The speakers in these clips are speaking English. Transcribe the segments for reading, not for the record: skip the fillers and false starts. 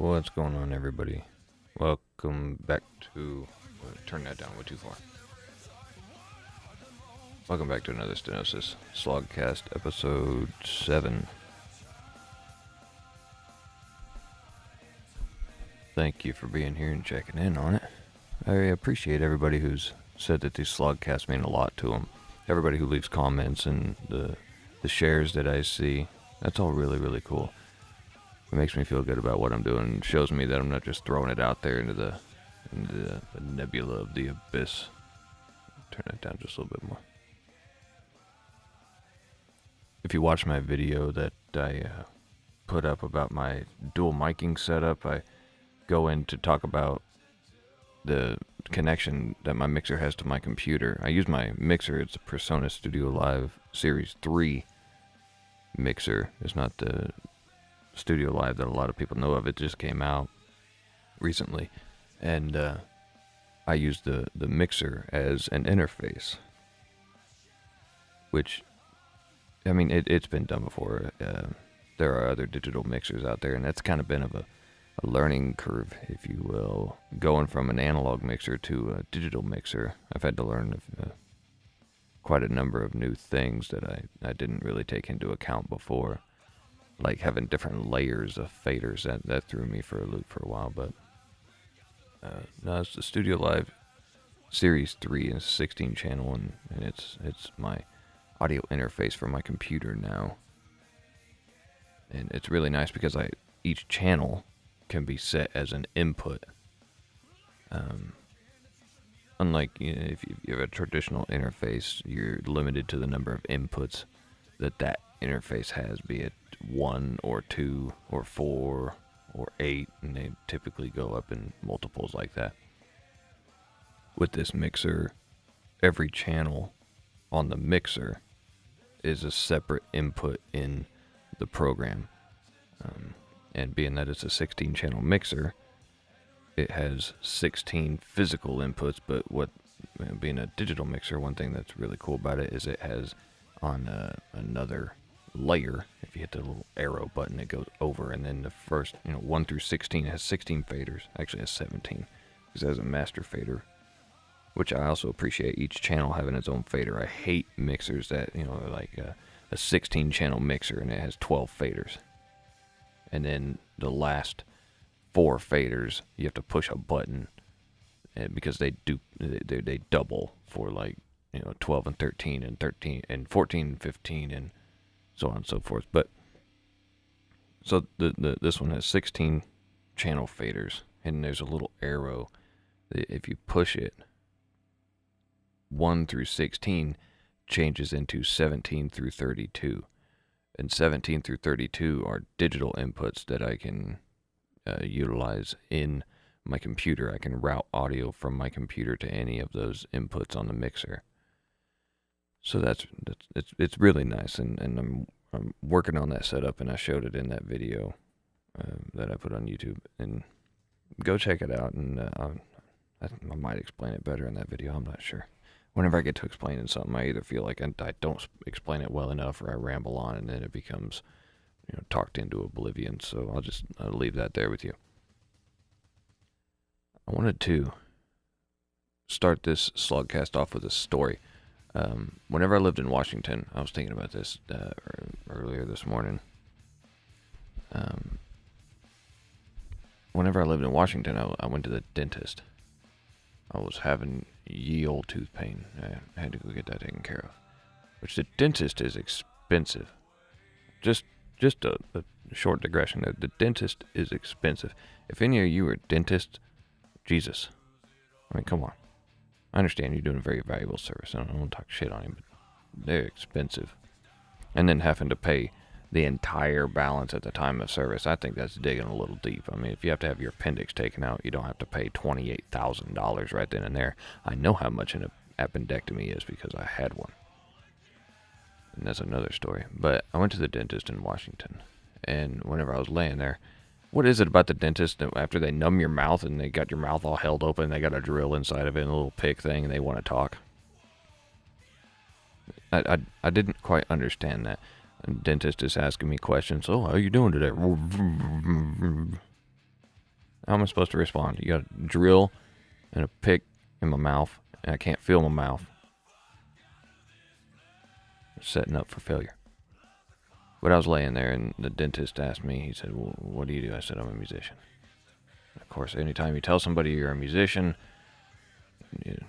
What's going on, everybody? Welcome back to... turn that down, way too far. Welcome back to another Stenosis SlogCast, episode 7. Thank you for being here and checking in on it. I appreciate everybody who's said that these SlogCasts mean a lot to them. Everybody who leaves comments and the shares that I see. That's all really, really cool. It makes me feel good about what I'm doing and shows me that I'm not just throwing it out there into the nebula of the abyss. Turn that down just a little bit more. If you watch my video that I put up about my dual miking setup, I go in to talk about the connection that my mixer has to my computer. I use my mixer, it's a Persona Studio Live Series 3 mixer. It's not the Studio Live that a lot of people know of. It just came out recently, and I use the mixer as an interface, which, I mean, it's been done before. There are other digital mixers out there, and that's kind of been of a learning curve, if you will, going from an analog mixer to a digital mixer. I've had to learn quite a number of new things that I didn't really take into account before. Like having different layers of faders, that threw me for a loop for a while, but no, it's the Studio Live Series 3 and it's 16 channel, and it's my audio interface for my computer now. And it's really nice because each channel can be set as an input. Unlike, you know, if you have a traditional interface, you're limited to the number of inputs that interface has, be it 1 or 2 or 4 or 8, and they typically go up in multiples like that. With this mixer, every channel on the mixer is a separate input in the program. And being that it's a 16 channel mixer, it has 16 physical inputs, but being a digital mixer, one thing that's really cool about it is it has on another layer, if you hit the little arrow button, it goes over, and then the first, 1 through 16, it has 16 faders. Actually, it has 17, because it has a master fader, which I also appreciate each channel having its own fader. I hate mixers that, like a 16 channel mixer and it has 12 faders. And then the last 4 faders, you have to push a button, because they double for, like, 12 and 13 and 13 and 14 and 15 and so on and so forth. But so this one has 16 channel faders, and there's a little arrow that if you push it, 1 through 16 changes into 17 through 32, and 17 through 32 are digital inputs that I can utilize in my computer. I can route audio from my computer to any of those inputs on the mixer. So it's really nice, and I'm working on that setup, and I showed it in that video that I put on YouTube, and go check it out, and I might explain it better in that video, I'm not sure. Whenever I get to explaining something, I either feel like I don't explain it well enough, or I ramble on, and then it becomes, talked into oblivion, so I'll leave that there with you. I wanted to start this SlogCast off with a story. Whenever I lived in Washington, I was thinking about this earlier this morning. Whenever I lived in Washington, I went to the dentist. I was having ye old tooth pain. I had to go get that taken care of. Which, the dentist is expensive. Just a short digression there. The dentist is expensive. If any of you are dentists, Jesus. I mean, come on. I understand you're doing a very valuable service. I don't want to talk shit on you, but they're expensive. And then having to pay the entire balance at the time of service, I think that's digging a little deep. I mean, if you have to have your appendix taken out, you don't have to pay $28,000 right then and there. I know how much an appendectomy is because I had one. And that's another story. But I went to the dentist in Washington, and whenever I was laying there, what is it about the dentist that after they numb your mouth and they got your mouth all held open, and they got a drill inside of it and a little pick thing, and they want to talk? I didn't quite understand that. The dentist is asking me questions. Oh, how you doing today? How am I supposed to respond? You got a drill and a pick in my mouth, and I can't feel my mouth. Setting up for failure. But I was laying there, and the dentist asked me, he said, well, what do you do? I said, I'm a musician. Of course, anytime you tell somebody you're a musician, it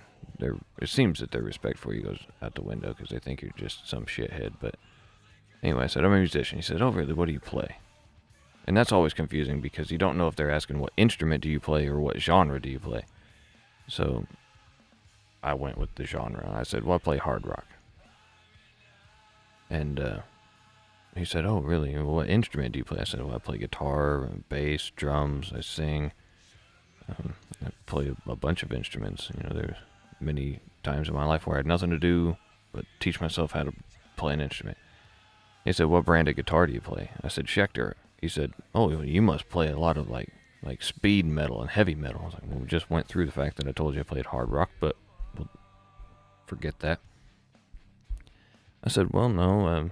seems that their respect for you goes out the window because they think you're just some shithead. But anyway, I said, I'm a musician. He said, oh, really? What do you play? And that's always confusing because you don't know if they're asking what instrument do you play or what genre do you play. So I went with the genre. I said, well, I play hard rock. And he said, oh, really? Well, what instrument do you play? I said, well, I play guitar, bass, drums, I sing. I play a bunch of instruments. You know, there's many times in my life where I had nothing to do but teach myself how to play an instrument. He said, what brand of guitar do you play? I said, Schecter. He said, oh, you must play a lot of like speed metal and heavy metal. I was like, well, we just went through the fact that I told you I played hard rock, but we'll forget that. I said, well, no,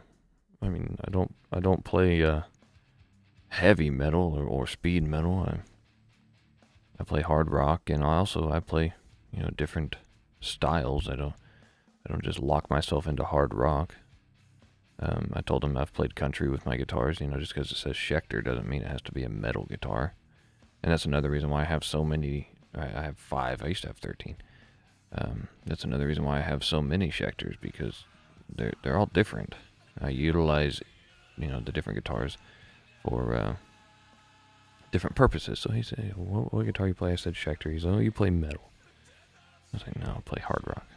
I mean, I don't play heavy metal or speed metal. I play hard rock, and I play, you know, different styles. I don't just lock myself into hard rock. I told him I've played country with my guitars. You know, just because it says Schecter doesn't mean it has to be a metal guitar. And that's another reason why I have so many. I have 5. I used to have 13. That's another reason why I have so many Schecters, because they're all different. I utilize, you know, the different guitars for different purposes. So he said, what guitar you play? I said, Schecter. He said, oh, you play metal. I was like, no, I play hard rock.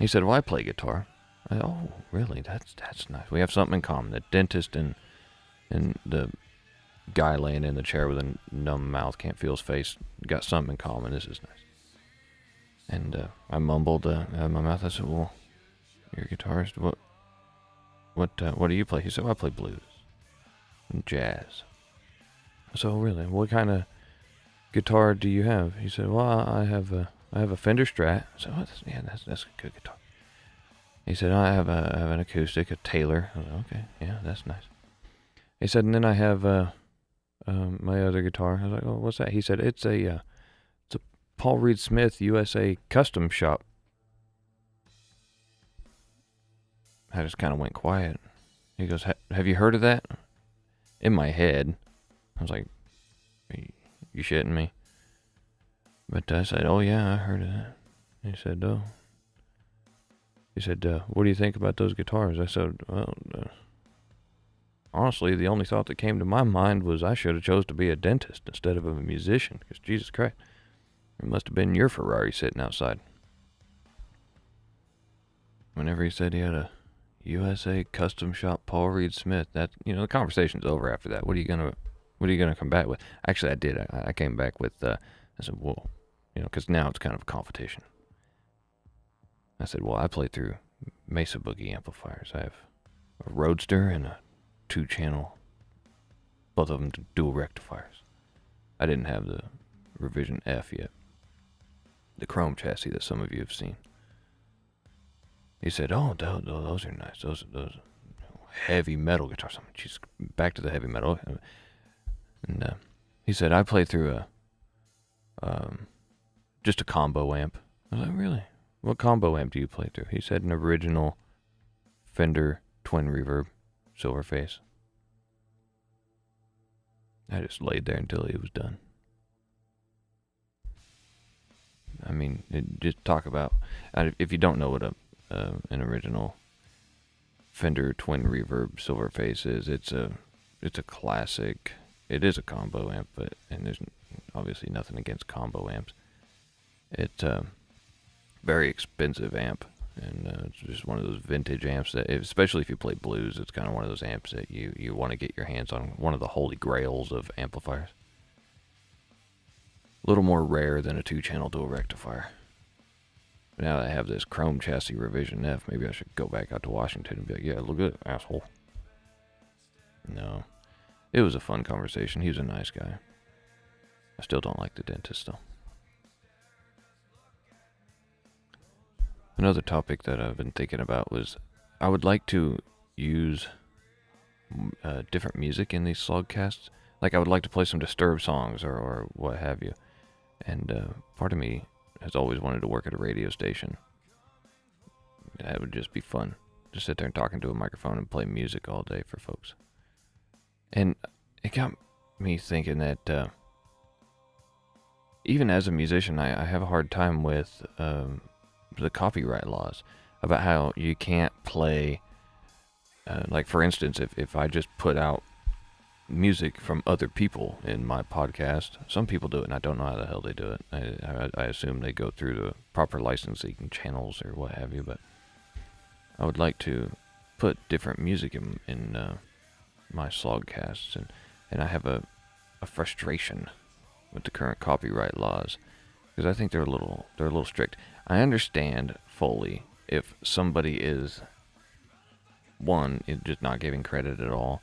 He said, well, I play guitar. I said, oh, really? That's nice. We have something in common. The dentist and the guy laying in the chair with a numb mouth, can't feel his face, got something in common. This is nice. And I mumbled out of my mouth. I said, well, you're a guitarist. What do you play? He said, well, I play blues and jazz. So really, what kind of guitar do you have? He said, well, I have a Fender Strat. So that's a good guitar. He said, I have an acoustic, a Taylor. I was like, okay, yeah, that's nice. He said, and then I have my other guitar. I was like, oh, what's that? He said, it's a Paul Reed Smith USA custom shop. I just kind of went quiet. He goes, have you heard of that? In my head, I was like, you shitting me? But I said, oh yeah, I heard of that. He said, oh. He said, what do you think about those guitars? I said, well, honestly, the only thought that came to my mind was I should have chose to be a dentist instead of a musician, because Jesus Christ, it must have been your Ferrari sitting outside. Whenever he said he had a USA custom shop Paul Reed Smith, that, you know, the conversation's over after that. What are you gonna come back with? Actually, I did. I came back with, I said, whoa, you know, because now it's kind of a competition. I said, well, I play through Mesa Boogie amplifiers. I have a Roadster and a 2-channel, both of them dual rectifiers. I didn't have the Revision F yet, the chrome chassis that some of you have seen. He said, oh, those are nice. Those heavy metal guitars. Jeez, back to the heavy metal. And he said, I play through just a combo amp. I was like, really? What combo amp do you play through? He said an original Fender twin reverb, Silverface. I just laid there until he was done. I mean, just talk about, if you don't know what an original Fender twin reverb Silverface is, it's a classic. It is a combo amp, and there's obviously nothing against combo amps. It's very expensive amp, and it's just one of those vintage amps that, especially if you play blues, it's kind of one of those amps that you want to get your hands on, one of the holy grails of amplifiers. A little more rare than a 2-channel dual rectifier. But now that I have this chrome chassis Revision F, maybe I should go back out to Washington and be like, yeah, look good, asshole. No. It was a fun conversation. He was a nice guy. I still don't like the dentist, though. Another topic that I've been thinking about was I would like to use different music in these SlogCasts. Like I would like to play some Disturbed songs or what have you. And part of me has always wanted to work at a radio station. That would just be fun. Just sit there and talk into a microphone and play music all day for folks. And it got me thinking that even as a musician, I have a hard time with the copyright laws about how you can't play. Like for instance, if I just put out music from other people in my podcast, some people do it, and I don't know how the hell they do it. I assume they go through the proper licensing channels or what have you, but I would like to put different music in my SlogCasts, and I have a frustration with the current copyright laws because I think they're a little strict. I understand fully if somebody is one, just not giving credit at all,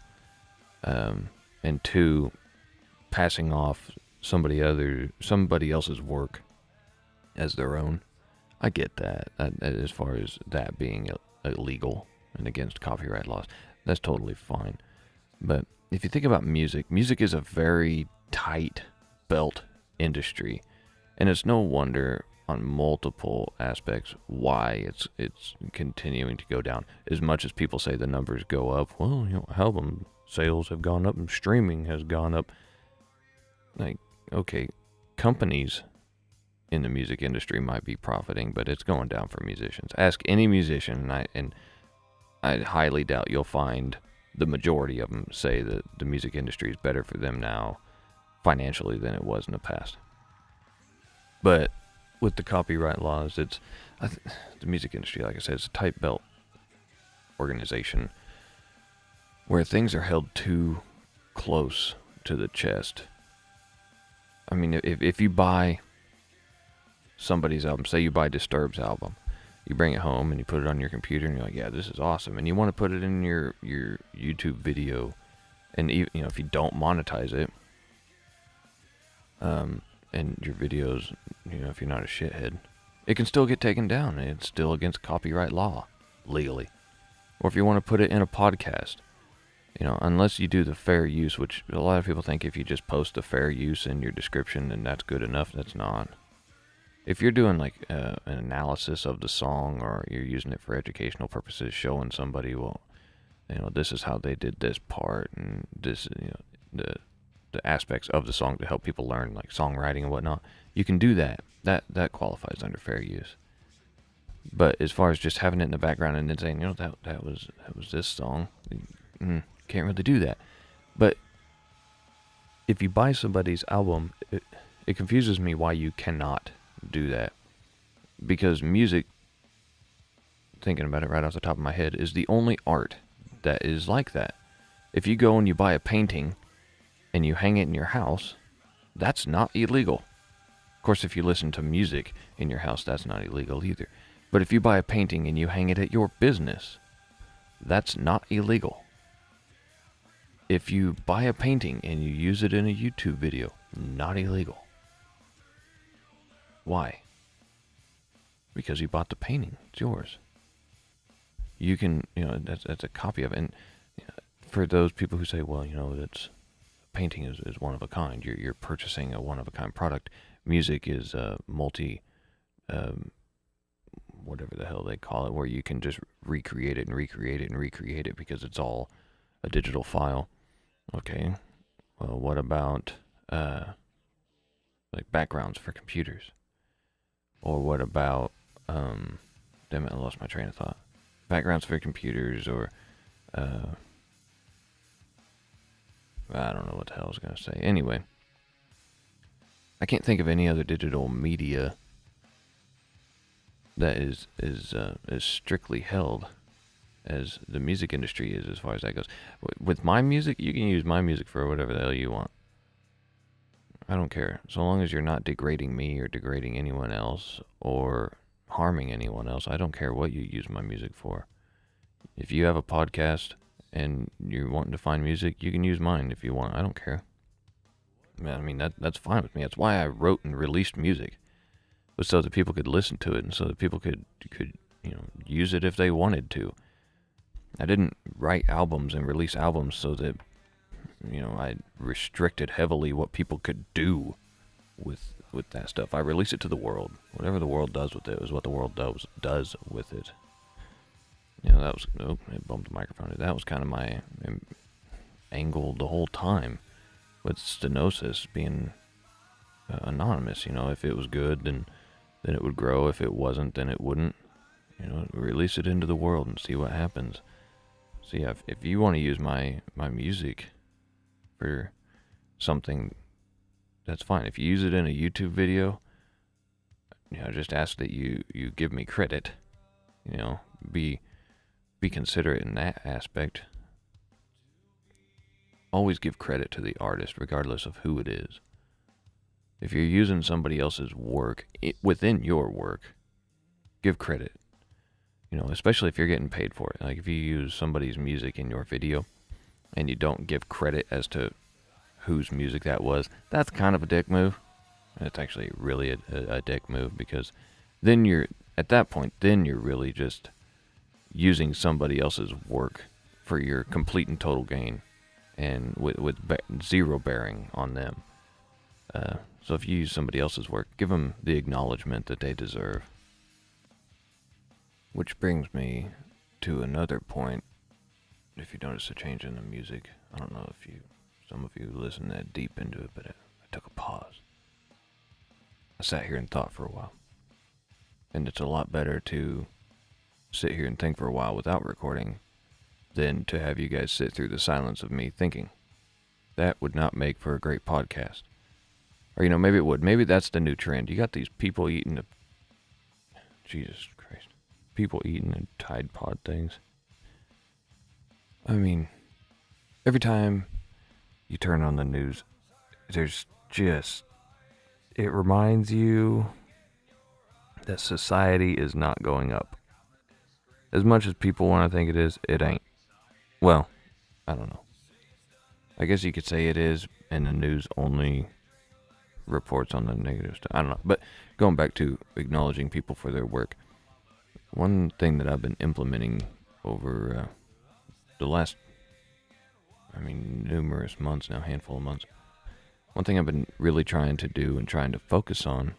and two, passing off somebody else's work as their own. I get that. As far as that being illegal and against copyright laws, that's totally fine. But if you think about music is a very tight belt industry, and it's no wonder on multiple aspects why it's continuing to go down. As much as people say the numbers go up, well, album sales have gone up and streaming has gone up. Like, okay, companies in the music industry might be profiting, but it's going down for musicians. Ask any musician, and I highly doubt you'll find the majority of them say that the music industry is better for them now financially than it was in the past. But with the copyright laws, the music industry, like I said, it's a tight belt organization where things are held too close to the chest. I mean, if you buy somebody's album, say you buy Disturbed's album, you bring it home and you put it on your computer and you're like, yeah, this is awesome, and you want to put it in your YouTube video, and even, if you don't monetize it, and your videos, if you're not a shithead, it can still get taken down. It's still against copyright law legally. Or if you want to put it in a podcast, unless you do the fair use, which a lot of people think if you just post the fair use in your description, then that's good enough. That's not. If you're doing like an analysis of the song, or you're using it for educational purposes, showing somebody, well, this is how they did this part, and this, the aspects of the song to help people learn, like songwriting and whatnot, you can do that. That qualifies under fair use. But as far as just having it in the background and then saying, that was this song, can't really do that. But if you buy somebody's album, it confuses me why you cannot do that. Because music, thinking about it right off the top of my head, is the only art that is like that. If you go and you buy a painting and you hang it in your house, that's not illegal. Of course, if you listen to music in your house, that's not illegal either. But if you buy a painting and you hang it at your business, that's not illegal. If you buy a painting and you use it in a YouTube video, not illegal. Why? Because you bought the painting. It's yours. You can, that's a copy of it. And for those people who say, well, that's painting is one of a kind. You're purchasing a one of a kind product. Music is whatever the hell they call it, where you can just recreate it because it's all a digital file. Okay. Well, what about like backgrounds for computers? Or what about damn it, I lost my train of thought. Backgrounds for computers, or I don't know what the hell I was going to say. Anyway, I can't think of any other digital media that is strictly held as the music industry is, as far as that goes. With my music, you can use my music for whatever the hell you want. I don't care. So long as you're not degrading me or degrading anyone else or harming anyone else, I don't care what you use my music for. If you have a podcast and you're wanting to find music, you can use mine if you want. I don't care. I mean, that's fine with me. That's why I wrote and released music, was so that people could listen to it and so that people could use it if they wanted to. I didn't write albums and release albums so that I restricted heavily what people could do with that stuff. I release it to the world. Whatever the world does with it is what the world does with it. That was, it bumped the microphone. That was kind of my angle the whole time with Stenosis being anonymous. If it was good, then it would grow. If it wasn't, then it wouldn't. Release it into the world and see what happens. So yeah, if you want to use my music for something, that's fine. If you use it in a YouTube video, just ask that you give me credit. Be considerate in that aspect. Always give credit to the artist, regardless of who it is. If you're using somebody else's work within your work, give credit. Especially if you're getting paid for it. Like if you use somebody's music in your video and you don't give credit as to whose music that was, that's kind of a dick move. It's actually really a dick move, because then at that point, you're really just using somebody else's work for your complete and total gain, and with zero bearing on them. So if you use somebody else's work, give them the acknowledgement that they deserve. Which brings me to another point. If you notice a change in the music, I don't know if some of you listened that deep into it, but I took a pause. I sat here and thought for a while. And it's a lot better to sit here and think for a while without recording than to have you guys sit through the silence of me thinking. That would not make for a great podcast. Or, maybe it would. Maybe that's the new trend. You got these people eating Jesus Christ. People eating the Tide Pod things. I mean, every time you turn on the news, there's just... It reminds you that society is not going up. As much as people want to think it is, it ain't. Well, I don't know. I guess you could say it is, and the news only reports on the negative stuff. I don't know. But going back to acknowledging people for their work, one thing that I've been implementing over the last, numerous months now, handful of months, one thing I've been really trying to do and trying to focus on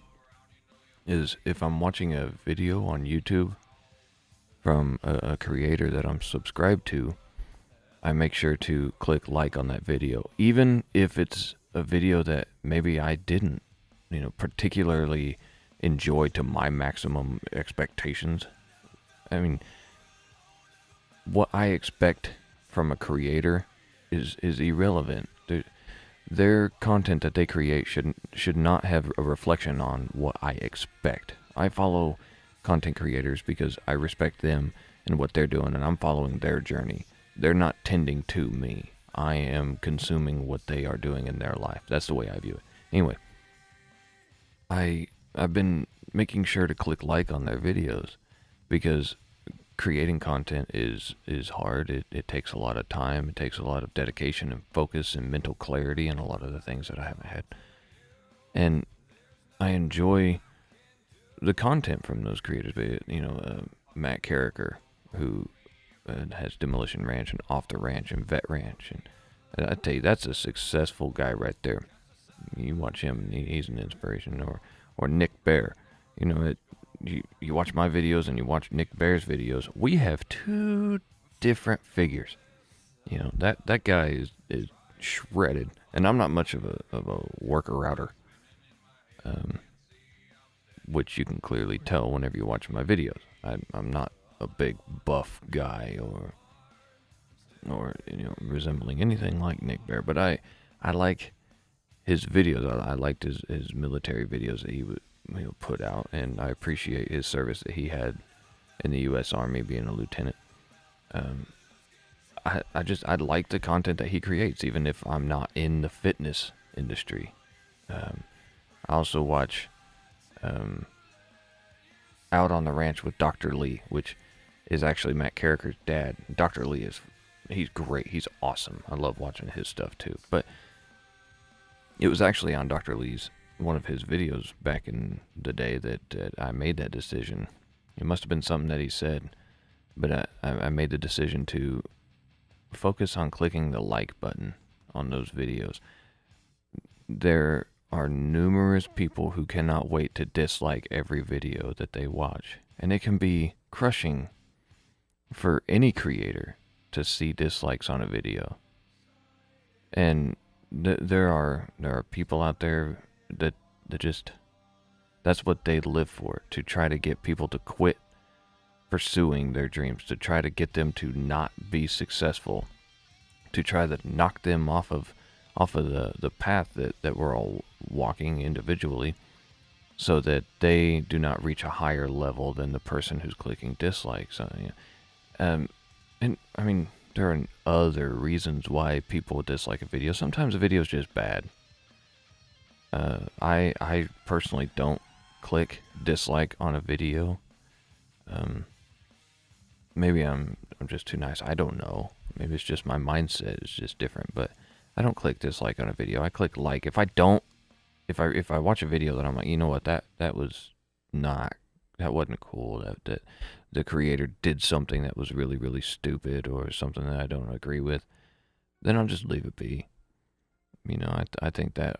is if I'm watching a video on YouTube from a creator that I'm subscribed to, I make sure to click like on that video, even if it's a video that maybe I didn't, particularly enjoy to my maximum expectations. What I expect from a creator is irrelevant. Their content that they create should not have a reflection on what I expect. I follow content creators because I respect them and what they're doing, and I'm following their journey. They're not tending to me. I am consuming what they are doing in their life. That's the way I view it. Anyway, I've been making sure to click like on their videos because creating content is hard. It takes a lot of time. It takes a lot of dedication and focus and mental clarity and a lot of the things that I haven't had. And I enjoy the content from those creators. Matt Carricker, who has Demolition Ranch and Off the Ranch and Vet Ranch. And I tell you, that's a successful guy right there. You watch him, and he's an inspiration. Or Nick Bear. You watch my videos and you watch Nick Bear's videos. We have two different figures. That guy is shredded, and I'm not much of a worker-outer, which you can clearly tell whenever you watch my videos. I'm not a big buff guy or resembling anything like Nick Bear, but I like his videos. I liked his military videos that he would put out, and I appreciate his service that he had in the U.S. Army, being a lieutenant. I like the content that he creates, even if I'm not in the fitness industry. I also watch Out on the Ranch with Dr. Lee, which is actually Matt Carricker's dad. Dr. Lee he's great. He's awesome. I love watching his stuff too. But it was actually on Dr. Lee's, one of his videos back in the day, that I made that decision. It must have been something that he said, but I made the decision to focus on clicking the like button on those videos. There are numerous people who cannot wait to dislike every video that they watch. And it can be crushing for any creator to see dislikes on a video. And there are people out there that just, that's what they live for, to try to get people to quit pursuing their dreams, to try to get them to not be successful, to try to knock them off of the path that we're all walking individually, so that they do not reach a higher level than the person who's clicking dislike. So, and I mean, there are other reasons why people dislike a video. Sometimes a video is just bad. I personally don't click dislike on a video. Maybe I'm just too nice. I don't know. Maybe it's just my mindset is just different. But I don't click dislike on a video. I click like. If I watch a video that I'm like, you know what, that wasn't cool. That the creator did something that was really, really stupid, or something that I don't agree with, then I'll just leave it be. You know, I think that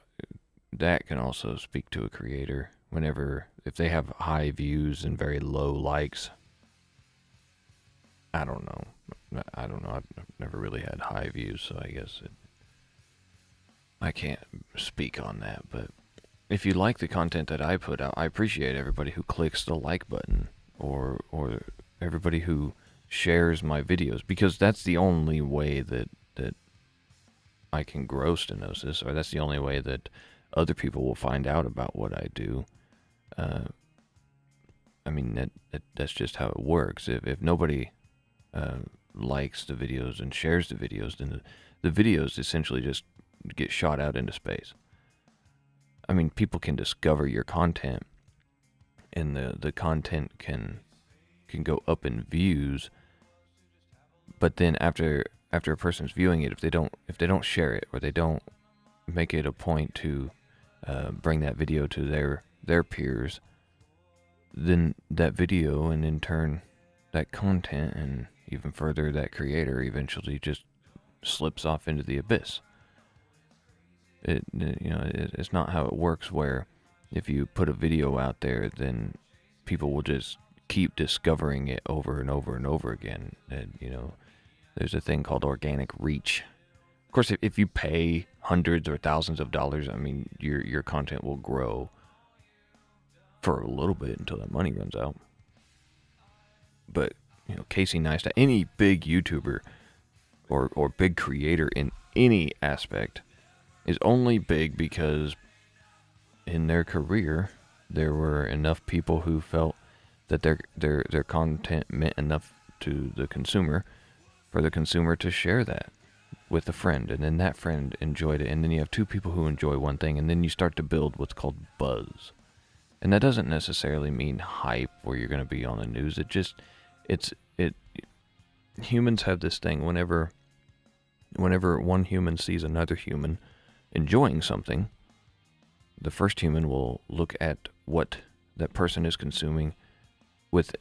can also speak to a creator. If they have high views and very low likes, I don't know. I've never really had high views, so I guess I can't speak on that. But if you like the content that I put out, I appreciate everybody who clicks the like button, or everybody who shares my videos, because that's the only way that I can grow Stenosis, or that's the only way that other people will find out about what I do. I mean, that's just how it works. If nobody likes the videos and shares the videos, then the videos essentially just get shot out into space. I mean, people can discover your content, and the content can go up in views, but then after a person's viewing it, if they don't share it, or they don't make it a point to bring that video to their peers, then that video, and in turn that content, and even further that creator, eventually just slips off into the abyss. It's not how it works, where if you put a video out there, then people will just keep discovering it over and over and over again. And there's a thing called organic reach. Of course, if you pay hundreds or thousands of dollars, I mean, your content will grow for a little bit until that money runs out. But Casey Neistat, any big YouTuber or big creator in any aspect, is only big because in their career there were enough people who felt that their content meant enough to the consumer for the consumer to share that with a friend, and then that friend enjoyed it, and then you have two people who enjoy one thing, and then you start to build what's called buzz. And that doesn't necessarily mean hype where you're going to be on the news. Humans have this thing, whenever one human sees another human enjoying something, the first human will look at what that person is consuming with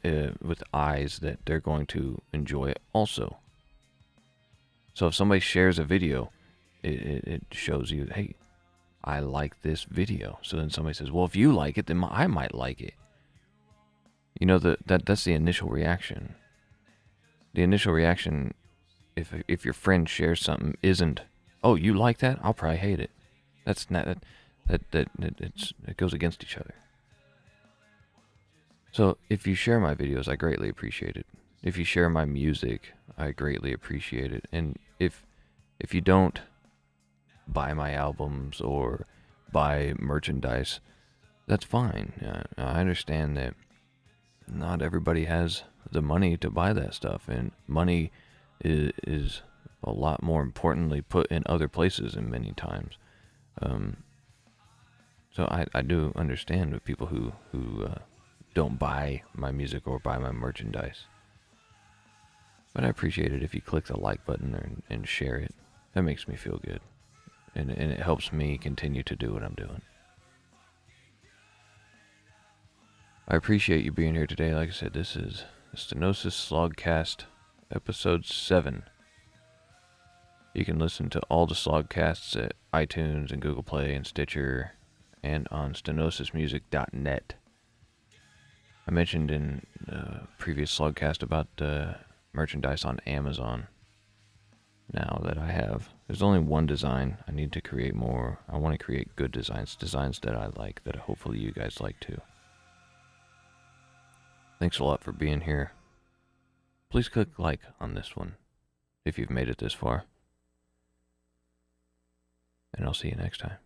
eyes that they're going to enjoy it also. So if somebody shares a video, it shows you, hey, I like this video. So then somebody says, well, if you like it, then I might like it. That's the initial reaction. The initial reaction, if your friend shares something, isn't, oh, you like that? I'll probably hate it. That's not it goes against each other. So if you share my videos, I greatly appreciate it. If you share my music, I greatly appreciate it. And if you don't buy my albums or buy merchandise, that's fine. I understand that not everybody has the money to buy that stuff, and money is a lot more importantly put in other places in many times. So I do understand with people who don't buy my music or buy my merchandise. But I appreciate it if you click the like button and share it. That makes me feel good. And it helps me continue to do what I'm doing. I appreciate you being here today. Like I said, this is the Stenosis SlogCast, episode 7. You can listen to all the SlogCasts at iTunes and Google Play and Stitcher and on stenosismusic.net. I mentioned in a previous SlogCast about merchandise on Amazon. Now that I have, there's only one design. I need to create more. I want to create good designs that I like, that hopefully you guys like too. Thanks a lot for being here. Please click like on this one if you've made it this far. And I'll see you next time.